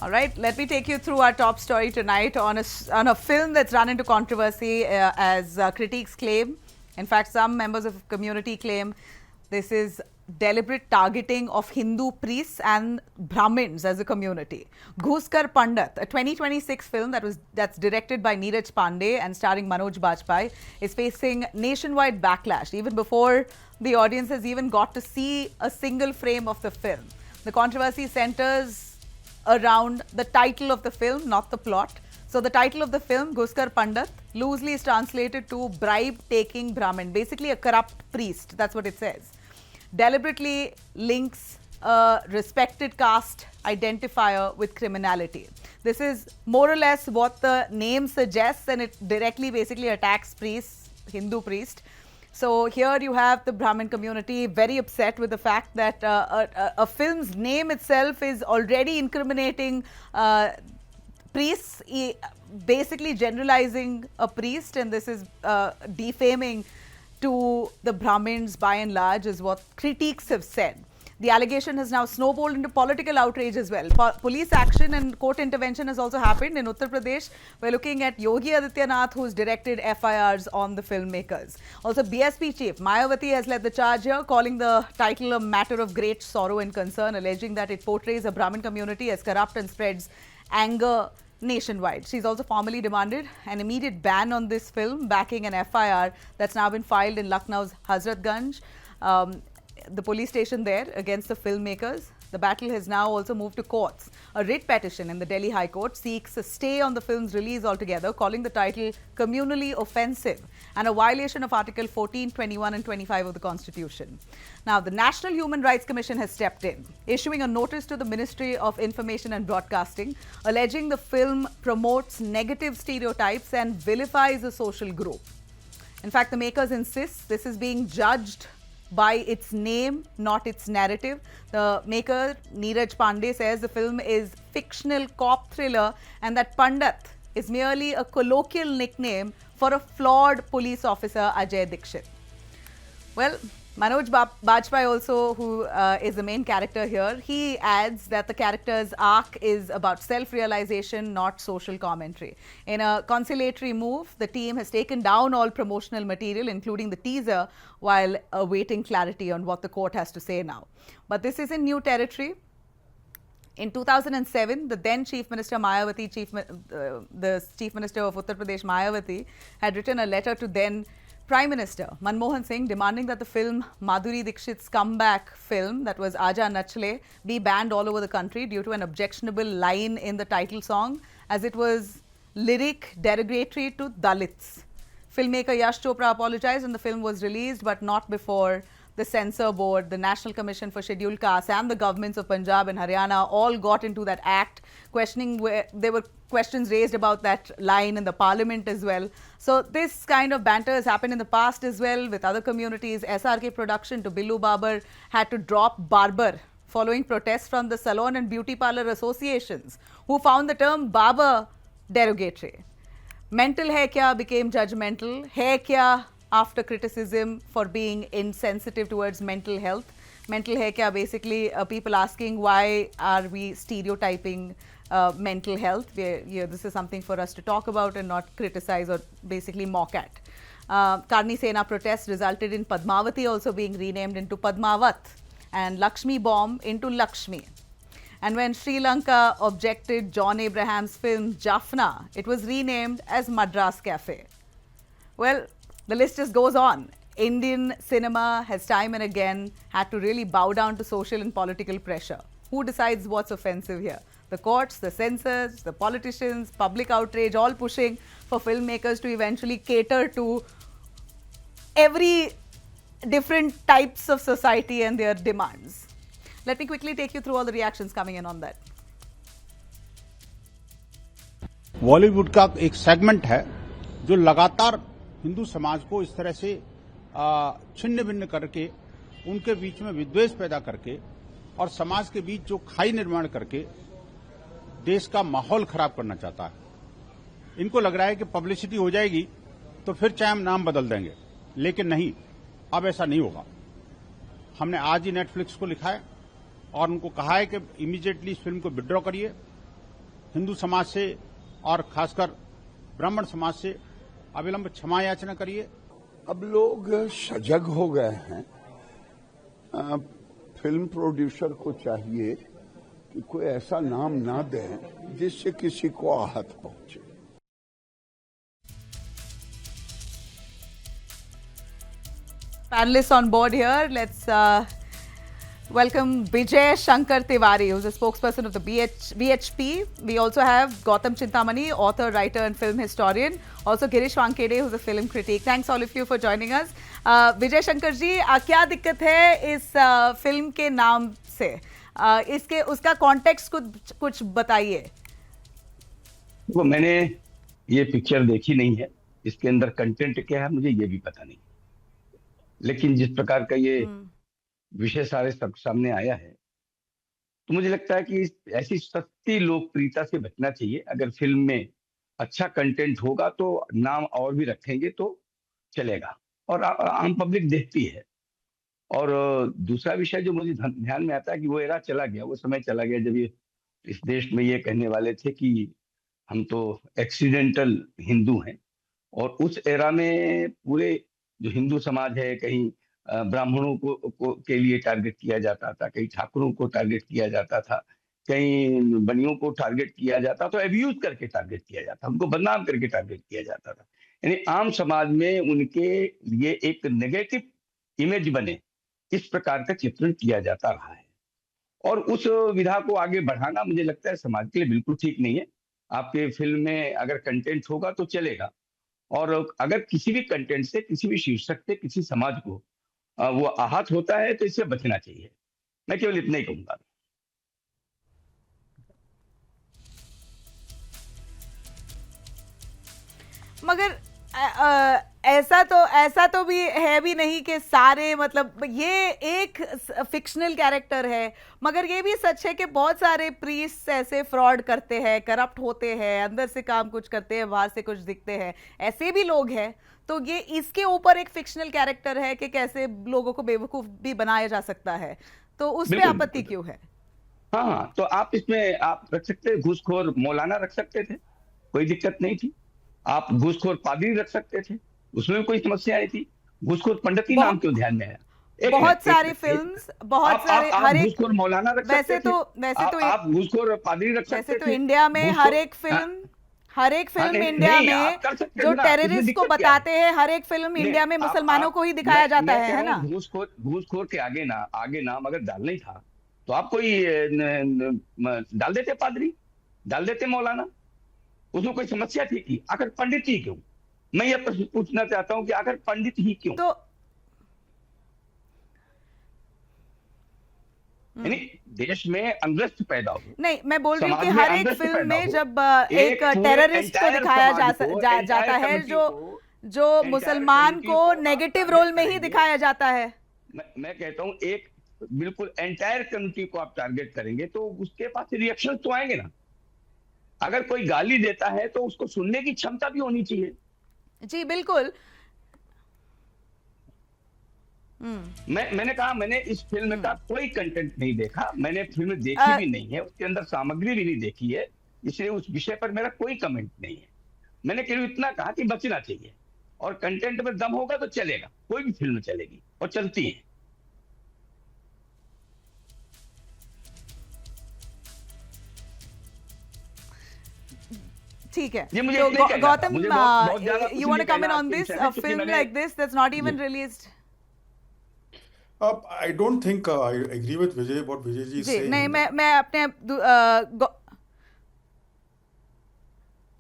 All right, let me take you through our top story tonight on a film that's run into controversy as critics claim. In fact, some members of the community claim this is deliberate targeting of Hindu priests and Brahmins as a community. Ghooskhor Pandat, a 2026 film that's directed by Neeraj Pandey and starring Manoj Bajpayee, is facing nationwide backlash even before the audience has even got to see a single frame of the film. The controversy centers around the title of the film, not the plot. So the title of the film, Ghooskhor Pandat, loosely is translated to bribe-taking Brahmin, basically a corrupt priest. That's what it says. Deliberately links a respected caste identifier with criminality. This is more or less what the name suggests, and it directly basically attacks priests, Hindu priest. So here you have the Brahmin community very upset with the fact that a film's name itself is already incriminating priests, basically generalizing a priest, and this is defaming to the Brahmins by and large, is what critics have said. The allegation has now snowballed into political outrage as well. Police action and court intervention has also happened in Uttar Pradesh. We're looking at Yogi Adityanath, who's directed FIRs on the filmmakers. Also, BSP chief Mayawati has led the charge here, calling the title a matter of great sorrow and concern, alleging that it portrays a Brahmin community as corrupt and spreads anger nationwide. She's also formally demanded an immediate ban on this film, backing an FIR that's now been filed in Lucknow's Hazratganj, the police station there, against the filmmakers. The battle has now also moved to courts. A writ petition in the Delhi High Court seeks a stay on the film's release altogether, calling the title communally offensive and a violation of Article 14, 21 and 25 of the Constitution. Now, the National Human Rights Commission has stepped in, issuing a notice to the Ministry of Information and Broadcasting, alleging the film promotes negative stereotypes and vilifies a social group. In fact, the makers insist this is being judged by its name, not its narrative. The maker, Neeraj Pandey, says the film is fictional cop thriller and that Pandat is merely a colloquial nickname for a flawed police officer, Ajay Dikshit. Well, Manoj Bajpayee also, who is the main character here, he adds that the character's arc is about self-realization, not social commentary. In a conciliatory move, the team has taken down all promotional material, including the teaser, while awaiting clarity on what the court has to say now. But this is in new territory. In 2007, the then Chief Minister Mayawati, the Chief Minister of Uttar Pradesh, Mayawati, had written a letter to then Prime Minister Manmohan Singh demanding that the film Madhuri Dixit's comeback film, that was Aaja Nachle, be banned all over the country due to an objectionable line in the title song, as it was lyric derogatory to Dalits. Filmmaker Yash Chopra apologized and the film was released, but not before the Censor Board, the National Commission for Scheduled Castes and the governments of Punjab and Haryana all got into that act, questioning where there were questions raised about that line in the parliament as well. So this kind of banter has happened in the past as well with other communities. SRK Production to Billu Babar had to drop barber following protests from the salon and beauty parlor associations, who found the term barber derogatory. Mental hai kya became judgmental. Hai kya after criticism for being insensitive towards mental health. Mental hai kya, basically people asking why are we stereotyping mental health. This is something for us to talk about and not criticize or basically mock at. Karni Sena protests resulted in Padmavati also being renamed into Padmavat and Lakshmi Bomb into Lakshmi. And when Sri Lanka objected John Abraham's film Jaffna, it was renamed as Madras Cafe. Well, the list just goes on. Indian cinema has time and again had to really bow down to social and political pressure. Who decides what's offensive here? The courts, the censors, the politicians, public outrage, all pushing for filmmakers to eventually cater to every different types of society and their demands. Let me quickly take you through all the reactions coming in on that. Bollywood का एक segment है जो लगातार हिंदू समाज को इस तरह से छिन्न भिन्न करके उनके बीच में विद्वेष पैदा करके और समाज के बीच जो खाई निर्माण करके देश का माहौल खराब करना चाहता है। इनको लग रहा है कि पब्लिसिटी हो जाएगी तो फिर चाहे हम नाम बदल देंगे, लेकिन नहीं, अब ऐसा नहीं होगा। हमने आज ही नेटफ्लिक्स को लिखा है और उनको कहा है कि इमीडिएटली इस फिल्म को विड्रॉ करिए हिंदू समाज से और खासकर ब्राह्मण समाज से अविलंब क्षमा याचना करिए। अब लोग सजग हो गए हैं। फिल्म प्रोड्यूसर को चाहिए कि कोई ऐसा नाम ना दें जिससे किसी को आहत पहुंचे। Panelists on board here. Let's welcome Vijay Shankar Tiwari, who's a spokesperson of the BHP. We also have Gautam Chintamani, author, writer and film historian. Also Girish Wankede, who's a film critic. Thanks all of you for joining us. Vijay Shankar ji, क्या दिक्कत है इस film के नाम से? इसके उसका context कुछ बताइए। वो मैंने ये पिक्चर देखी नहीं है, इसके अंदर कंटेंट क्या है मुझे ये भी पता नहीं, लेकिन जिस प्रकार का ये विषय सारे सब सामने आया है तो मुझे लगता है कि ऐसी सस्ती लोकप्रियता से बचना चाहिए। अगर फिल्म में अच्छा कंटेंट होगा तो नाम और भी रखेंगे तो चलेगा और आम पब्लिक देखती है। और दूसरा विषय जो मुझे ध्यान में आता है कि वो एरा चला गया, वो समय चला गया जब ये इस देश में ये कहने वाले थे कि हम तो एक्सीडेंटल हिंदू हैं, और उस एरा में पूरे जो हिंदू समाज है, कहीं ब्राह्मणों को के लिए टारगेट किया जाता था, कहीं ठाकुरों को टारगेट किया जाता था, कहीं बनियों को टारगेट किया जाता, तो एब्यूज करके टारगेट किया जाता, उनको बदनाम करके टारगेट किया जाता था। यानी आम समाज में उनके लिए एक नेगेटिव इमेज बने, इस प्रकार का चित्रण किया जाता रहा है। और उस विधा को आगे बढ़ाना मुझे लगता है समाज के लिए बिल्कुल ठीक नहीं है। आपके फिल्म में अगर कंटेंट होगा तो चलेगा, और अगर किसी भी कंटेंट से, किसी भी शीर्षक से किसी समाज को वो आहत होता है तो इससे बचना चाहिए। मैं केवल इतना ही कहूंगा। मगर ऐसा तो भी है भी नहीं कि सारे, मतलब ये एक फिक्शनल कैरेक्टर है, मगर ये भी सच है कि बहुत सारे प्रीस्ट ऐसे फ्रॉड करते हैं, करप्ट होते हैं, अंदर से काम कुछ करते हैं, बाहर से कुछ दिखते हैं, ऐसे भी लोग हैं। तो ये इसके ऊपर एक फिक्शनल कैरेक्टर है कि कैसे लोगों को बेवकूफ भी बनाया जा सकता है, तो उसमें आपत्ति क्यों है? हाँ, तो आप इसमें आप रख सकते हैं, घूसखोर मौलाना रख सकते थे, कोई दिक्कत नहीं थी। आप घूसखोर पादरी रख सकते थे, उसमें भी कोई समस्या आई थी। घूसखोर पंडित ही नाम क्यों ध्यान में आया? बहुत सारी फिल्म्स, बहुत सारे, हर एक घूसखोर मौलाना रख सकते थे, वैसे तो आप घूसखोर पादरी रख सकते थे। वैसे तो इंडिया में हर एक फिल्म इंडिया में जो टेररिस्ट को बताते हैं, हर एक फिल्म इंडिया में मुसलमानों को ही दिखाया जाता है ना। घूसखोर के आगे नाम अगर डालना ही था तो आप कोई डाल देते, पादरी डाल देते, मौलाना, उसमें कोई समस्या थी कि आखिर पंडित ही क्यों? मैं ये प्रश्न पूछना चाहता हूं कि आखिर पंडित ही क्यों? तो यानी देश में अनरेस्ट पैदा हो। नहीं, मैं बोल रही हूँ कि हर एक फिल्म में जब एक टेररिस्ट को दिखाया जाता है, जो मुसलमान को नेगेटिव रोल में ही दिखाया जाता है। मैं कहता हूँ एक बिल्कुल एंटायर कम्युनिटी को आप टारगेट करेंगे तो उसके पास रिएक्शन तो आएंगे ना। अगर कोई गाली देता है तो उसको सुनने की क्षमता भी होनी चाहिए। जी बिल्कुल। मैंने कहा, मैंने इस फिल्म का कोई कंटेंट नहीं देखा, मैंने फिल्म देखी भी नहीं है, उसके अंदर सामग्री भी नहीं देखी है, इसलिए उस विषय पर मेरा कोई कमेंट नहीं है। मैंने केवल इतना कहा कि बचना चाहिए, और कंटेंट में दम होगा तो चलेगा, कोई भी फिल्म चलेगी और चलती है। ठीक है, तो Gautam, you want to comment on this? A film like this that's not even released. I don't think I agree with Vijay, what Vijay ji is saying. नहीं, मैं अपने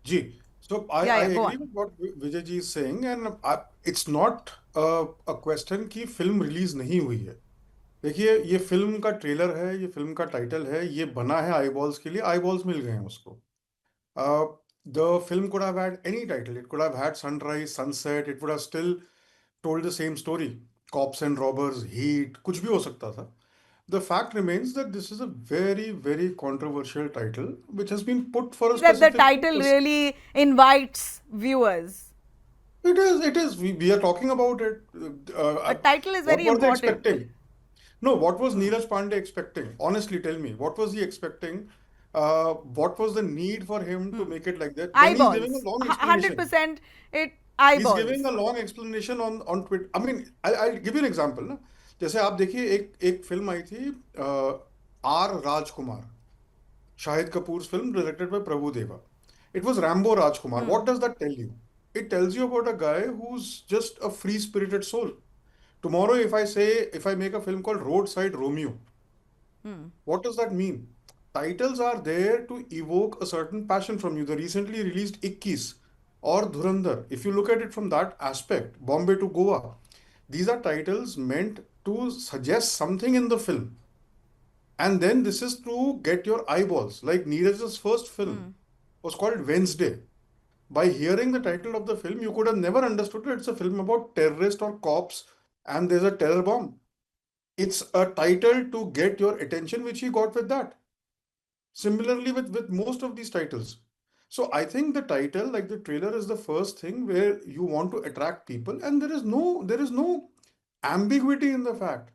जी, so I agree with what Vijay ji is saying, and it's not a question कि film release नहीं हुई है। देखिए, ये film का ट्रेलर है, ये फिल्म का टाइटल है, ये बना है आईबॉल्स के लिए, आईबॉल्स मिल गए हैं उसको। The film could have had any title. It could have had Sunrise, Sunset. It would have still told the same story. Cops and robbers, heat, कुछ भी हो सकता था. The fact remains that this is a very, very controversial title which has been put for a specific purpose. That the title really invites viewers. It is. We are talking about it. The title is very important. No, what was Neeraj Pandey expecting? Honestly, tell me, what was he expecting what was the need for him to make it like that? Then he's giving a Eyeballs. long explanation. 100% it He's eyeballs. giving a long explanation on Twitter. I mean, I'll give you an example ना. जैसे आप देखिए एक film आई थी R Rajkumar, Shahid Kapoor's film directed by Prabhu Deva. It was Rambo Rajkumar. What does that tell you? It tells you about a guy who's just a free-spirited soul. Tomorrow, if I make a film called Roadside Romeo, what does that mean? Titles are there to evoke a certain passion from you. The recently released Ikkis or Dhurandhar, if you look at it from that aspect, Bombay to Goa, these are titles meant to suggest something in the film. And then this is to get your eyeballs. Like Neeraj's first film was called Wednesday. By hearing the title of the film, you could have never understood that it's a film about terrorists or cops and there's a terror bomb. It's a title to get your attention, which he got with that. Similarly with most of these titles. So I think the title, like the trailer, is the first thing where you want to attract people, and there is no ambiguity in the fact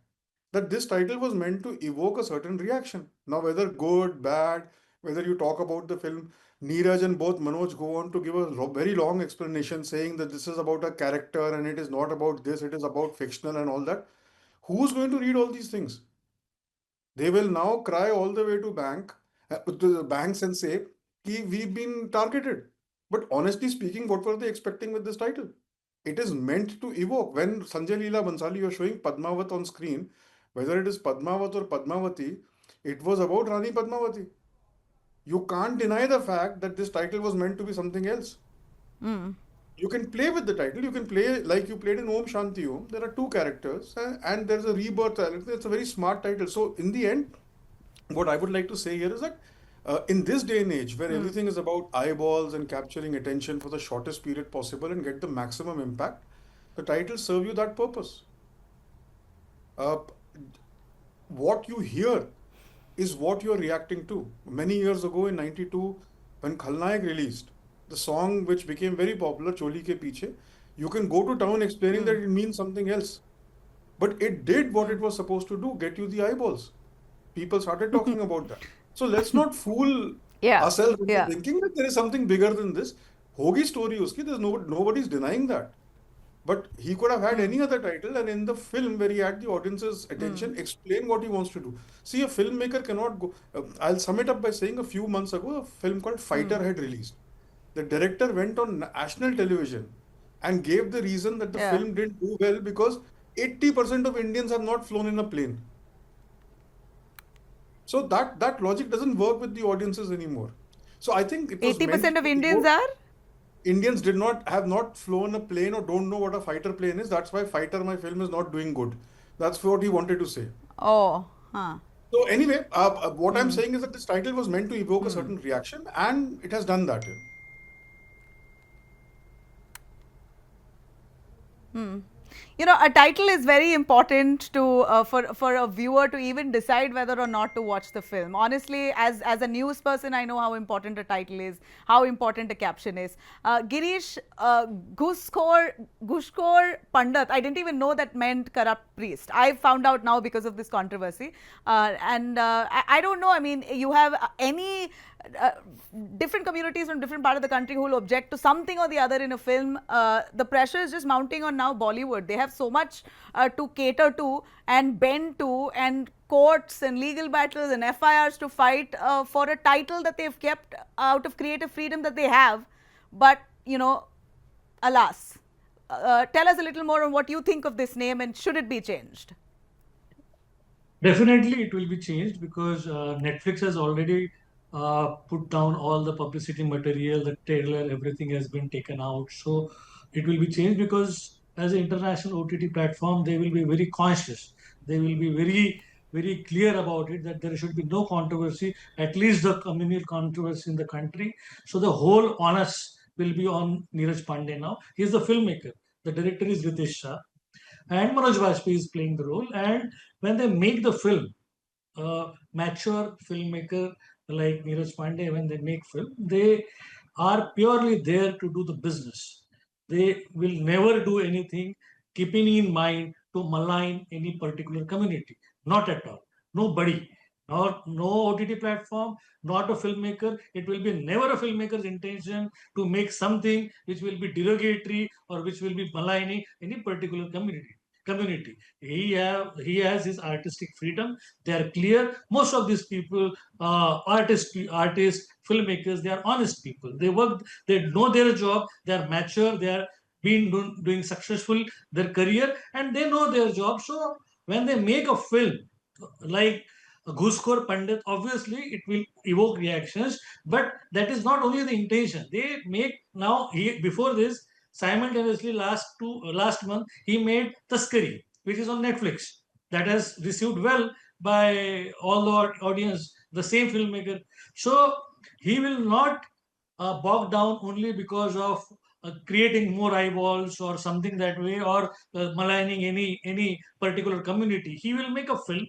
that this title was meant to evoke a certain reaction. Now, whether good, bad, whether you talk about the film, Neeraj and both Manoj go on to give a very long explanation saying that this is about a character and it is not about this, it is about fictional and all that. Who's going to read all these things? They will now cry all the way to the banks and say, we've been targeted. But honestly speaking, what were they expecting with this title? It is meant to evoke. When Sanjay Leela Bansali, you're showing Padmavat on screen, whether it is Padmavat or Padmavati, it was about Rani Padmavati. You can't deny the fact that this title was meant to be something else. You can play with the title. You can play like you played in Om Shanti Om. There are two characters and there's a rebirth. It's a very smart title. So in the end, what I would like to say here is that in this day and age where everything is about eyeballs and capturing attention for the shortest period possible and get the maximum impact, the titles serve you that purpose. What you hear is what you're reacting to. Many years ago in 92, when Khalnaik released, the song which became very popular, Choli Ke Piche, you can go to town explaining that it means something else. But it did what it was supposed to do, get you the eyeballs. People started talking about that. So let's not fool ourselves into thinking that there is something bigger than this. Hogi story uski, nobody's denying that. But he could have had any other title, and in the film where he had the audience's attention, explain what he wants to do. See, a filmmaker cannot go. I'll sum it up by saying a few months ago, a film called Fighter had released. The director went on national television and gave the reason that the film didn't do well because 80% of Indians have not flown in a plane. So that logic doesn't work with the audiences anymore. So I think it was 80% of Indians are? Indians have not flown a plane or don't know what a fighter plane is. That's why Fighter, my film, is not doing good. That's what he wanted to say. Oh, So anyway, what I'm saying is that this title was meant to evoke a certain reaction, and it has done that. You know, a title is very important to for a viewer to even decide whether or not to watch the film. Honestly, as a news person, I know how important a title is, how important a caption is. Girish, Ghooskhor Pandat, I didn't even know that meant corrupt priest. I found out now because of this controversy. I don't know, I mean, you have any different communities from different part of the country who will object to something or the other in a film. The pressure is just mounting on now Bollywood. They have so much to cater to and bend to, and courts and legal battles and FIRs to fight for a title that they've kept out of creative freedom that they have. But, you know, alas. Tell us a little more on what you think of this name, and should it be changed? Definitely it will be changed because Netflix has already put down all the publicity material, the trailer, everything has been taken out. So it will be changed because as an international OTT platform, they will be very conscious. They will be very, very clear about it that there should be no controversy, at least the communal controversy in the country. So the whole onus will be on Neeraj Pandey now. He is the filmmaker. The director is Ritesh Shah. And Manoj Bajpayee is playing the role. And when they make the film, mature filmmaker like Neeraj Pandey, when they make film, they are purely there to do the business. They will never do anything keeping in mind to malign any particular community. Not at all. Nobody. or no OTT platform, not a filmmaker. It will be never a filmmaker's intention to make something which will be derogatory or which will be maligning any particular community. He has his artistic freedom. They are clear. Most of these people, artists, filmmakers, they are honest people. They work. They know their job. They are mature. They are doing successful their career, and they know their job. So when they make a film like Ghooskhor Pandat, obviously it will evoke reactions, but that is not only the intention. They make now, before this, simultaneously last month, he made Taskari, which is on Netflix. That has received well by all the audience, the same filmmaker. So he will not bogged down only because of creating more eyeballs or something that way, or maligning any particular community. He will make a film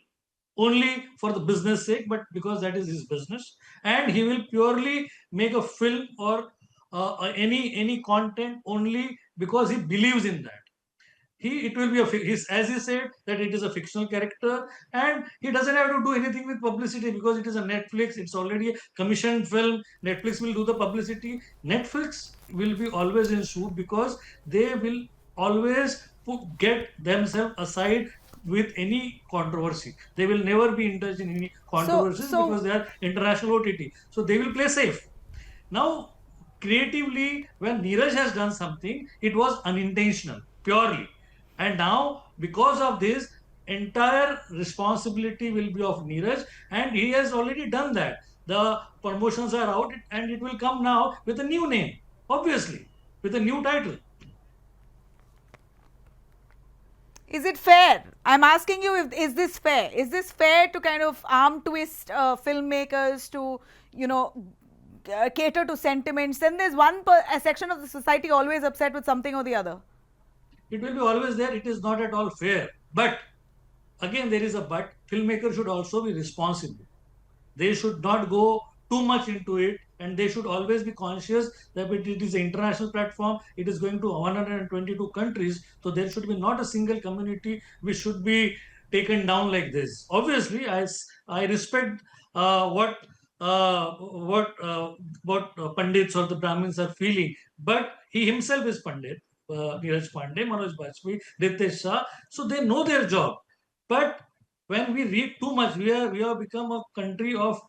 only for the business sake, but because that is his business, and he will purely make a film or any content only because he believes in that. It will be as he said, that it is a fictional character, and he doesn't have to do anything with publicity because it is a Netflix. It's already a commissioned film. Netflix will do the publicity. Netflix will be always in suit because they will always get themselves aside with any controversy. They will never be indulged in any controversies because they are international OTT. So they will play safe. Now, creatively, when Neeraj has done something, it was unintentional, purely. And now, because of this, entire responsibility will be of Neeraj, and he has already done that. The promotions are out, and it will come now with a new name, obviously, with a new title. Is it fair? I'm asking you, is this fair? Is this fair to kind of arm twist filmmakers to, cater to sentiments? Then there's a section of the society always upset with something or the other. It will be always there. It is not at all fair. But again, there is a but. Filmmakers should also be responsible. They should not go too much into it, and they should always be conscious that it is an international platform. It is going to 122 countries, so there should be not a single community which should be taken down like this. Obviously, I respect what Pandits or the Brahmins are feeling, but he himself is Pandit. Neeraj Pandey, Manoj Bajpayee, Ritesh Shah, so they know their job. But when we read too much, we have become a country of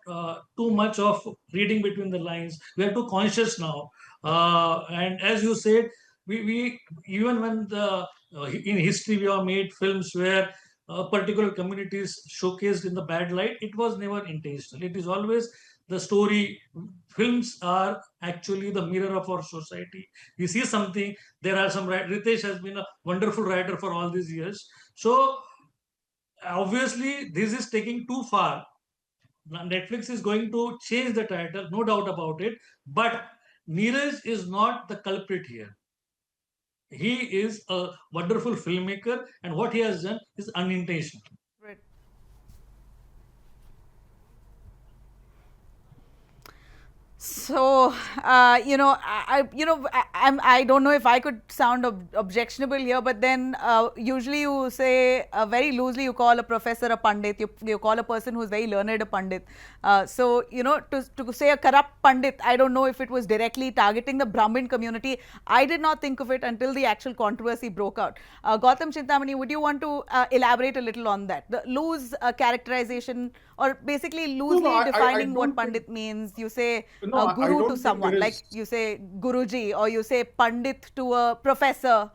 too much of reading between the lines. We are too conscious now, and as you said, we even when in history we have made films where particular communities showcased in the bad light. It was never intentional. It is always the story. Films are actually the mirror of our society. We see something. There are some. Ritesh has been a wonderful writer for all these years. So obviously, this is taking too far. Netflix is going to change the title, no doubt about it. But Neeraj is not the culprit here. He is a wonderful filmmaker, and what he has done is unintentional. Right. So, I don't know if I could sound objectionable here, but then usually you say very loosely, you call a professor a pandit, you call a person who's very learned a pandit. So, to say a corrupt pandit, I don't know if it was directly targeting the Brahmin community. I did not think of it until the actual controversy broke out. Gautam Chintamani, would you want to elaborate a little on that? The loose characterization, or basically loosely defining what pandit means. You say guru to someone, like you say guruji, or you say pandit to a professor.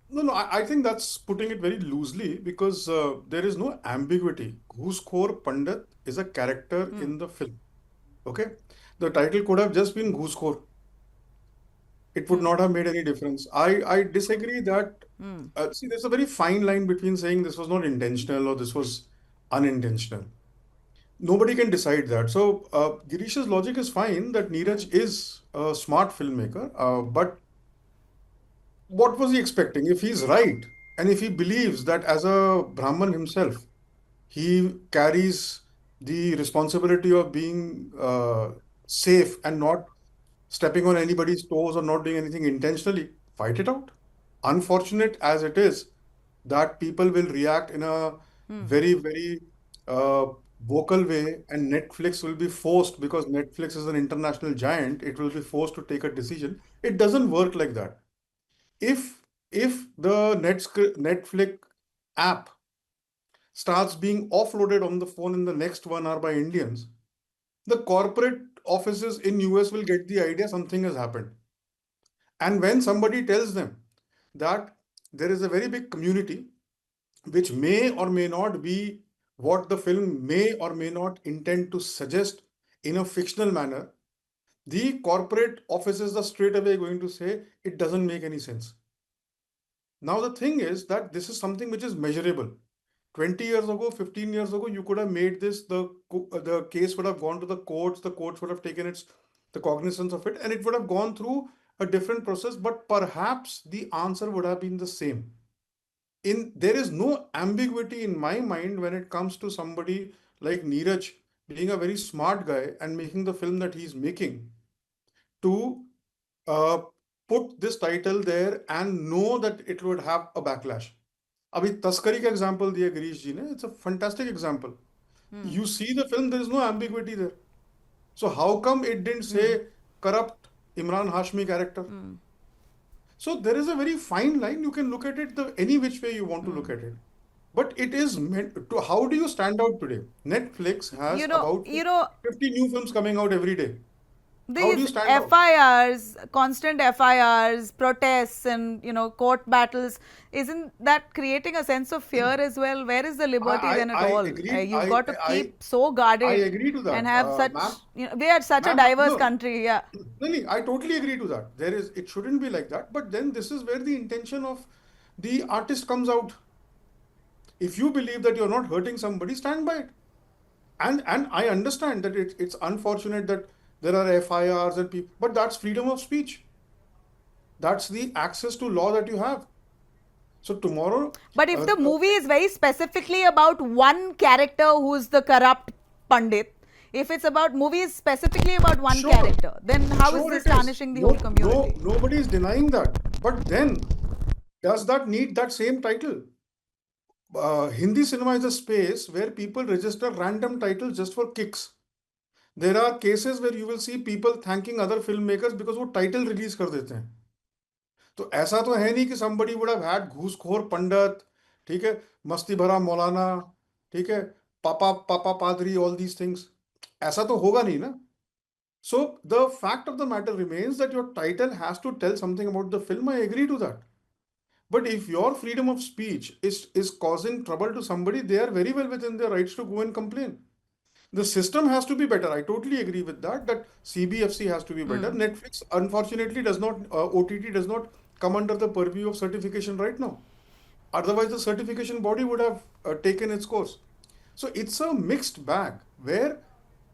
No, I think that's putting it very loosely because there is no ambiguity. Ghooskhor Pandat is a character in the film. Okay? The title could have just been Ghooskhor. It would not have made any difference. I disagree that, see, there's a very fine line between saying this was not intentional or this was unintentional. Nobody can decide that. So Girish's logic is fine that Neeraj is a smart filmmaker, but what was he expecting? If he's right, and if he believes that as a Brahman himself, he carries the responsibility of being safe and not stepping on anybody's toes or not doing anything intentionally, fight it out. Unfortunate as it is that people will react in a very, very vocal way, and Netflix will be forced, because Netflix is an international giant, it will be forced to take a decision. It doesn't work like that. If the Netflix app starts being offloaded on the phone in the next 1 hour by Indians, the corporate offices in US will get the idea something has happened. And when somebody tells them that there is a very big community which may or may not be what the film may or may not intend to suggest in a fictional manner, the corporate offices are straight away going to say it doesn't make any sense. Now, the thing is that this is something which is measurable. 20 years ago, 15 years ago, you could have made this, the case would have gone to the courts would have taken the cognizance of it, and it would have gone through a different process, but perhaps the answer would have been the same. There is no ambiguity in my mind when it comes to somebody like Neeraj being a very smart guy and making the film that he's making, to uh, put this title there and know that it would have a backlash. अभी तस्करी का example दिया गिरीश जी ने, it's a fantastic example. You see the film, there is no ambiguity there. So how come it didn't say corrupt Imran Hashmi character? So there is a very fine line. You can look at it any which way you want to look at it. But it is meant to, how do you stand out today? Netflix has about 50 new films coming out every day. How do you These stand out? FIRs, constant FIRs, protests, and court battles, isn't that creating a sense of fear as well? Where is the liberty then at all? agree. You've got to keep so guarded. I agree to that. And have such, Ma'am, we are such a ma'am, diverse no. country. Yeah. No, I totally agree to that. It shouldn't be like that. But then this is where the intention of the artist comes out. If you believe that you're not hurting somebody, stand by it. And I understand that it's unfortunate that there are FIRs and people, but that's freedom of speech. That's the access to law that you have. So tomorrow. But if the movie is very specifically about one character who's the corrupt Pandit, if it's about movies specifically about one character, then how is this tarnishing the whole community? No, nobody is denying that. But then, does that need that same title? Hindi cinema is a space where people register random titles just for kicks. There are cases where you will see people thanking other filmmakers because वो title release कर देते हैं. तो ऐसा तो है नहीं कि somebody would have had घूसखोर पंडित, ठीक है, मस्ती भरा मौलाना, ठीक है, पापा पादरी, all these things. ऐसा तो होगा नहीं ना. So the fact of the matter remains that your title has to tell something about the film. I agree to that. But if your freedom of speech is causing trouble to somebody, they are very well within their rights to go and complain. The system has to be better. I totally agree with that CBFC has to be better. Netflix, unfortunately, does not, OTT does not come under the purview of certification right now. Otherwise, the certification body would have taken its course. So it's a mixed bag where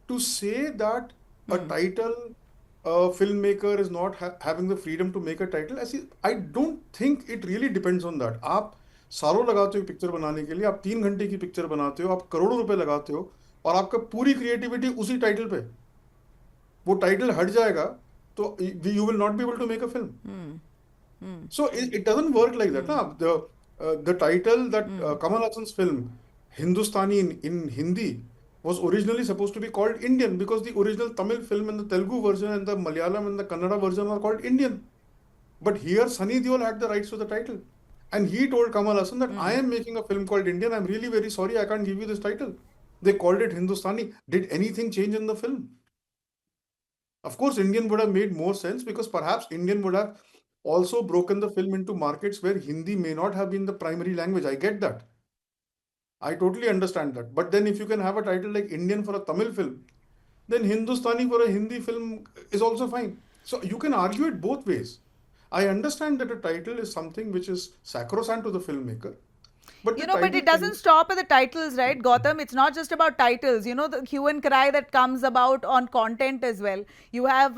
to say that a title, filmmaker is not having the freedom to make a title, I don't think it really depends on that. आप सालों लगाते हो picture बनाने के लिए, आप 3 घंटे की पिक्चर बनाते हो, आप करोड़ों रुपए लगाते हो, और आपका पूरी क्रिएटिविटी उसी टाइटल पे, वो टाइटल हट जाएगा तो you will not be able to make a film. So it doesn't work like that. The title that Kamal Hassan's film Hindustani in Hindi was originally supposed to be called Indian, because the original Tamil film and the Telugu version and the Malayalam and the Kannada version are called Indian. But here Sunny Deol had the rights to the title, and he told Kamal Hassan that I am making a film called Indian. I'm really very sorry, I can't give you this title. They called it Hindustani. Did anything change in the film? Of course, Indian would have made more sense, because perhaps Indian would have also broken the film into markets where Hindi may not have been the primary language. I get that. I totally understand that. But then if you can have a title like Indian for a Tamil film, then Hindustani for a Hindi film is also fine. So you can argue it both ways. I understand that a title is something which is sacrosanct to the filmmaker. But but it doesn't stop at the titles, right, Gautam? It's not just about titles. The hue and cry that comes about on content as well. You have,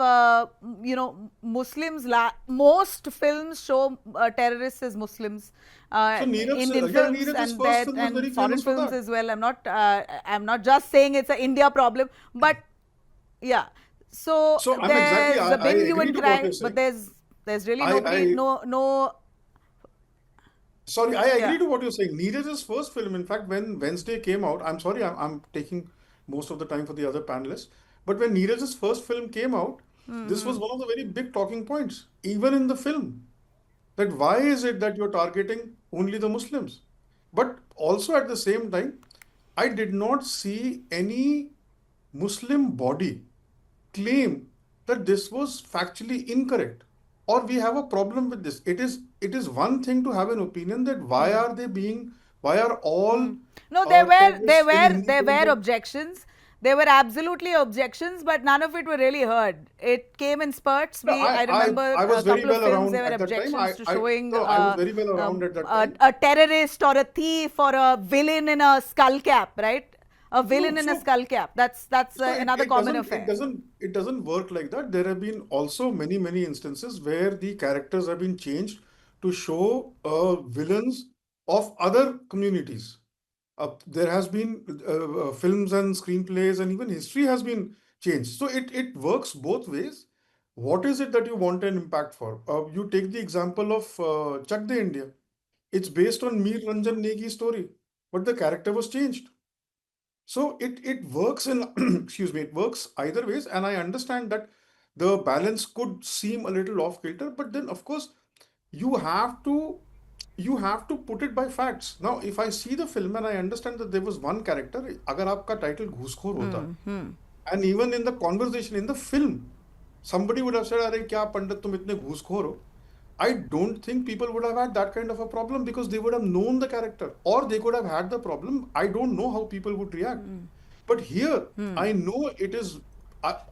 Muslims, most films show terrorists as Muslims. Indian films and foreign films as well. I'm not just saying it's an India problem, but yeah. So there's a big hue and cry, but there's really nobody, no. Sorry, I agree Yeah. to what you're saying. Neeraj's first film, in fact, when Wednesday came out, I'm sorry, I'm taking most of the time for the other panelists, but when Neeraj's first film came out, this was one of the very big talking points, even in the film, that why is it that you're targeting only the Muslims? But also at the same time, I did not see any Muslim body claim that this was factually incorrect or we have a problem with this. It is one thing to have an opinion that why are all No, there were there terrorists in were Hindi there films were objections. There were absolutely objections, but none of it were really heard. It came in spurts. No, I remember I was a very couple of well films. around There were at that time. objections to showing No, I was very well around at that time. a terrorist or a thief or a villain in a skull cap, right? A villain No, in a skull cap. That's so another common it affair. doesn't work like that. There have been also many instances where the characters have been changed to show villains of other communities. There has been films and screenplays and even history has been changed. So it works both ways. What is it that you want an impact for? You take the example of Chak De India. It's based on Mir Ranjan Negi's story, but the character was changed. So it works in excuse me, it works either ways, and I understand that the balance could seem a little off kilter, but then of course you have to you have to put it by facts. Now, if I see the film and I understand that there was one character, अगर आपका title घूसखोर होता, and even in the conversation in the film, somebody would have said, "अरे क्या पंडित तुम इतने घूसखोर हो?" I don't think people would have had that kind of a problem because they would have known the character or they could have had the problem. I don't know how people would react. But here, I know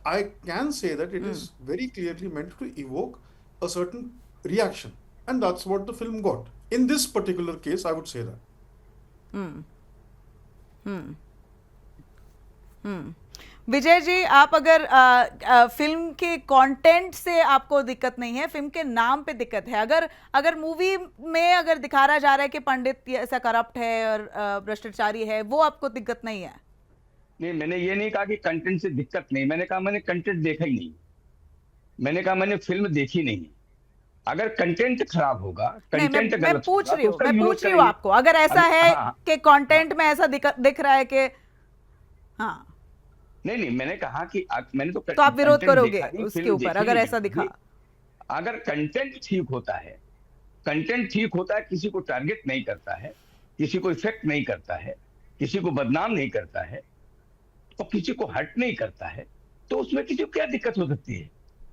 I can say that it is very clearly meant to evoke a certain reaction. And that's what the film got. In this particular case, I would say that. Vijay ji, आप अगर film के content से आपको दिक्कत नहीं है, film के नाम पे दिक्कत है, अगर मूवी में अगर दिखाया जा रहा है कि पंडित ऐसा करप्ट है और भ्रष्टाचारी है, वो आपको दिक्कत नहीं है? नहीं, मैंने ये नहीं कहा कि कंटेंट से दिक्कत नहीं, मैंने कहा मैंने कंटेंट देखा ही नहीं, मैंने कहा मैंने फिल्म देखी नहीं। अगर कंटेंट खराब होगा, कंटेंट गलत, मैं पूछ रही हूँ आपको, अगर ऐसा है कि कंटेंट में ऐसा दिख रहा है कि हाँ, नहीं, मैंने कहा कि मैंने तो आप विरोध करोगे उसके ऊपर अगर ऐसा दिखा? अगर कंटेंट ठीक होता है, कंटेंट ठीक होता है, किसी को टारगेट नहीं करता है, किसी को इफेक्ट नहीं करता है, किसी को बदनाम नहीं करता है और किसी को हर्ट नहीं करता है, तो उसमें किसी को क्या दिक्कत हो सकती है?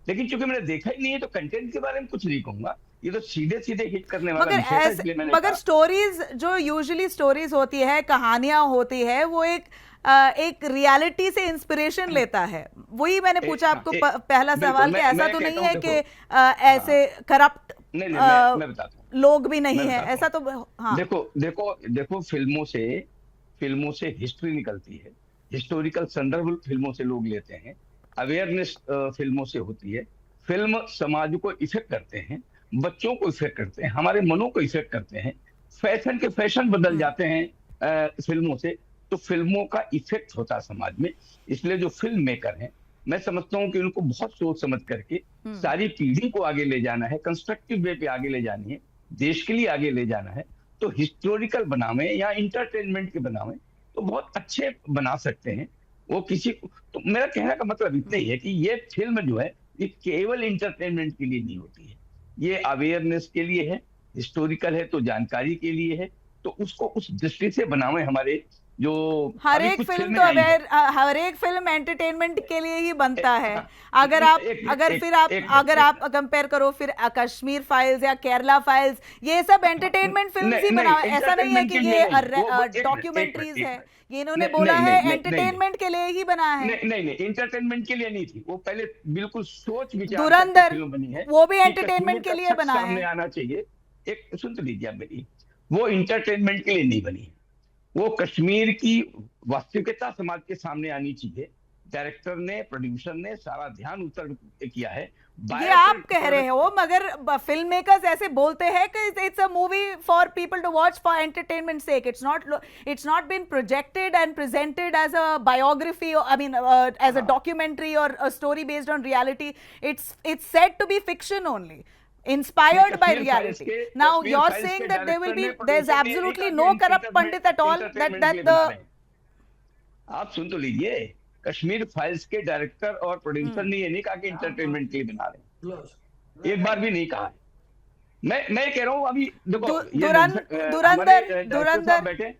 लेकिन चूंकि मैंने देखा ही नहीं है तो कंटेंट के बारे में कुछ नहीं कहूंगा। ये तो सीधे हिट करने वाला विषय है, इसलिए मैंने मगर स्टोरीज जो यूजुअली स्टोरीज होती है, कहानियां होती है, वो एक रियलिटी से इंस्पिरेशन लेता है। वही मैंने पूछा आपको पहला सवाल कि ऐसा तो नहीं है कि ऐसे करप्ट मैं बताता हूँ, लोग भी नहीं है ऐसा तो। हाँ, देखो फिल्मों से हिस्ट्री निकलती है, हिस्टोरिकल संदर्भ फिल्मों से लोग लेते हैं, अवेयरनेस फिल्मों से होती है, फिल्म समाज को इफेक्ट करते हैं, बच्चों को इफेक्ट करते हैं, हमारे मनों को इफेक्ट करते हैं, फैशन बदल जाते हैं फिल्मों से, तो फिल्मों का इफेक्ट होता है समाज में। इसलिए जो फिल्म मेकर हैं, मैं समझता हूं कि उनको बहुत सोच समझ करके सारी पीढ़ी को आगे ले जाना है, कंस्ट्रक्टिव वे पे आगे ले जानी है, देश के लिए आगे ले जाना है, तो हिस्टोरिकल बनावे या इंटरटेनमेंट के बनावे तो बहुत अच्छे बना सकते हैं वो किसी को। तो मेरा कहने का मतलब इतना ही है कि ये फिल्म जो है ये केवल इंटरटेनमेंट के लिए नहीं होती है, ये अवेयरनेस के लिए है, हिस्टोरिकल है तो जानकारी के लिए है, तो उसको उस दृष्टि से बनावे। हमारे जो हर एक फिल्म तो हर एक फिल्म एंटरटेनमेंट के लिए ही बनता है। अगर आप कंपेयर करो फिर कश्मीर फाइल्स या केरला फाइल्स, ये सब एंटरटेनमेंट फिल्म ही बनाए, ऐसा नहीं है कि ये डॉक्यूमेंटरीज है, ये इन्होंने बोला है एंटरटेनमेंट के लिए ही बना है। नहीं, एंटरटेनमेंट के लिए नहीं थी वो, पहले बिल्कुल सोच विचार धुरंधर फिल्म बनी है, वो भी एंटरटेनमेंट के लिए बना है। आना चाहिए, एक सुन तो लीजिए आप मेरी, वो इंटरटेनमेंट के लिए नहीं बनी, वो कश्मीर की वास्तविकता समाज के सामने आनी चाहिए। डायरेक्टर ने, प्रोड्यूसर ने सारा ध्यान उत्तर किया है। ये आप कह रहे हो, मगर फिल्म मेकर्स ऐसे बोलते हैं कि it's a movie for people to watch for entertainment sake. It's not been projected and presented as a biography, I mean as a documentary और a story based on reality. It's said to be fiction only. Inspired by Kashmir files reality. के Now Kashmir you're files saying के that there will director be, ने there's producer ने ये नहीं absolutely कहा no कि corrupt pandit at all, entertainment that के लिए the बना रहे हैं। आप सुन तो लीजिए, कश्मीर फाइल्स के डायरेक्टर और प्रोड्यूसर ने ये नहीं कहा कि इंटरटेनमेंट के लिए बना रहे हैं, एक बार भी नहीं कहा है। मैं कह रहा हूँ अभी देखो ये हमारे डायरेक्टर साहब बैठे,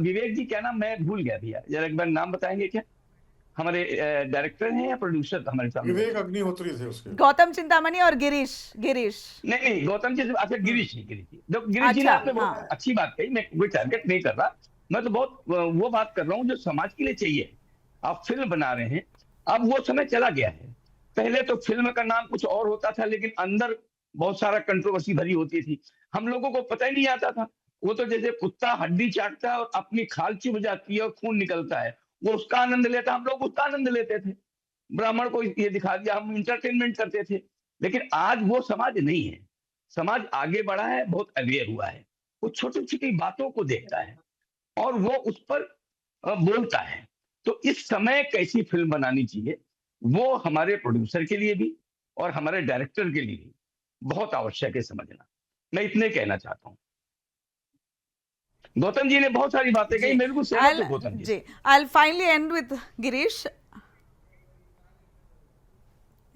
विवेक जी क्या नाम, मैं भूल गया भैया, जरा एक बार नाम बताएंगे क्या? हमारे डायरेक्टर हैं या प्रोड्यूसर हमारे सामने? विवेक अग्निहोत्री थे उसके। गौतम चिंतामणि और गिरीश। नहीं गौतम जी, अच्छा गिरीश जी गिरीश जी ने आपने बहुत अच्छी बात कही, मैं कोई टारगेट नहीं कर रहा, मैं तो बहुत वो बात कर रहा हूँ जो समाज के लिए चाहिए। आप फिल्म बना रहे हैं, अब वो समय चला गया है। पहले तो फिल्म का नाम कुछ और होता था, लेकिन अंदर बहुत सारा कंट्रोवर्सी भरी होती थी, हम लोगों को पता ही नहीं आता था। वो तो जैसे कुत्ता हड्डी चाटता है और अपनी खाल चुभ जाती है और खून निकलता है, वो उसका आनंद लेता, हम लोग उसका आनंद लेते थे। ब्राह्मण को ये दिखा दिया, हम इंटरटेनमेंट करते थे। लेकिन आज वो समाज नहीं है, समाज आगे बढ़ा है, बहुत अवेयर हुआ है, वो छोटी छोटी बातों को देखता है और वो उस पर बोलता है। तो इस समय कैसी फिल्म बनानी चाहिए, वो हमारे प्रोड्यूसर के लिए भी और हमारे डायरेक्टर के लिए भी बहुत आवश्यक है समझना। मैं इतने कहना चाहता हूँ। गौतम जी ने बहुत सारी बातें कही, मेरे को सहमत हूं Gautam ji. I'll finally end with Girish.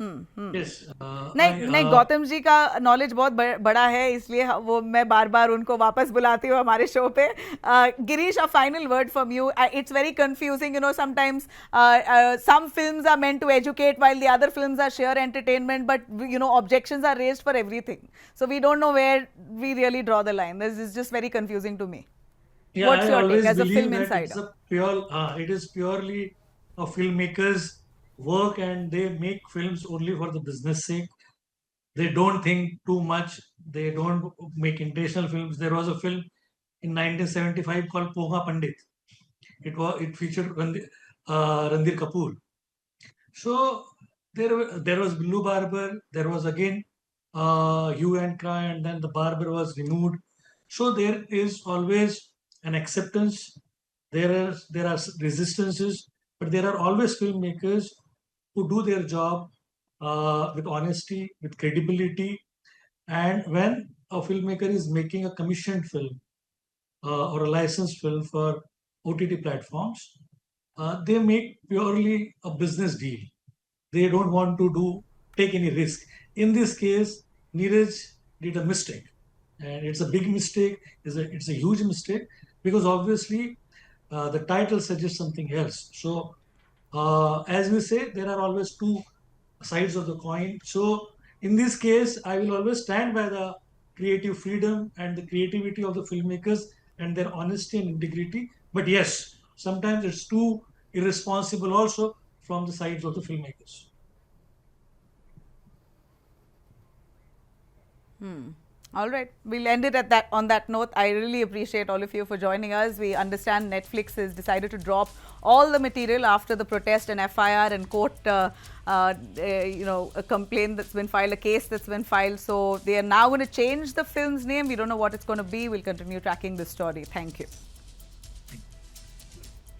नहीं गौतम जी का नॉलेज बहुत बड़ा है, इसलिए वो मैं बार बार उनको वापस बुलाती हूँ हमारे शो पे। Girish, a final word from you. It's very confusing, you know, sometimes some films are meant to educate while the other films are sheer entertainment, but you know, objections are raised for everything, so we don't know where we really draw the line. This is just very confusing to me. Yeah, What's your always take as a believe film that insider? it is purely a filmmaker's work, and they make films only for the business sake. They don't think too much. They don't make intentional films. There was a film in 1975 called Poga Pandit. It featured Ranbir Kapoor. So there was Blue Barber. There was again Hue and Cry, and then the Barber was removed. So there is always an acceptance. There are resistances, but there are always filmmakers who do their job with honesty, with credibility. And when a filmmaker is making a commissioned film or a licensed film for OTT platforms, they make purely a business deal. They don't want to take any risk. In this case, Neeraj did a mistake, and it's a big mistake. It's a huge mistake, because obviously the title suggests something else. So, as we say, there are always two sides of the coin. So, in this case, I will always stand by the creative freedom and the creativity of the filmmakers and their honesty and integrity. But yes, sometimes it's too irresponsible also from the sides of the filmmakers. All right, we'll end it at on that note. I really appreciate all of you for joining us. We understand Netflix has decided to drop all the material after the protest and FIR and court, you know, a complaint that's been filed, a case that's been filed. So they are now going to change the film's name. We don't know what it's going to be. We'll continue tracking this story. Thank you.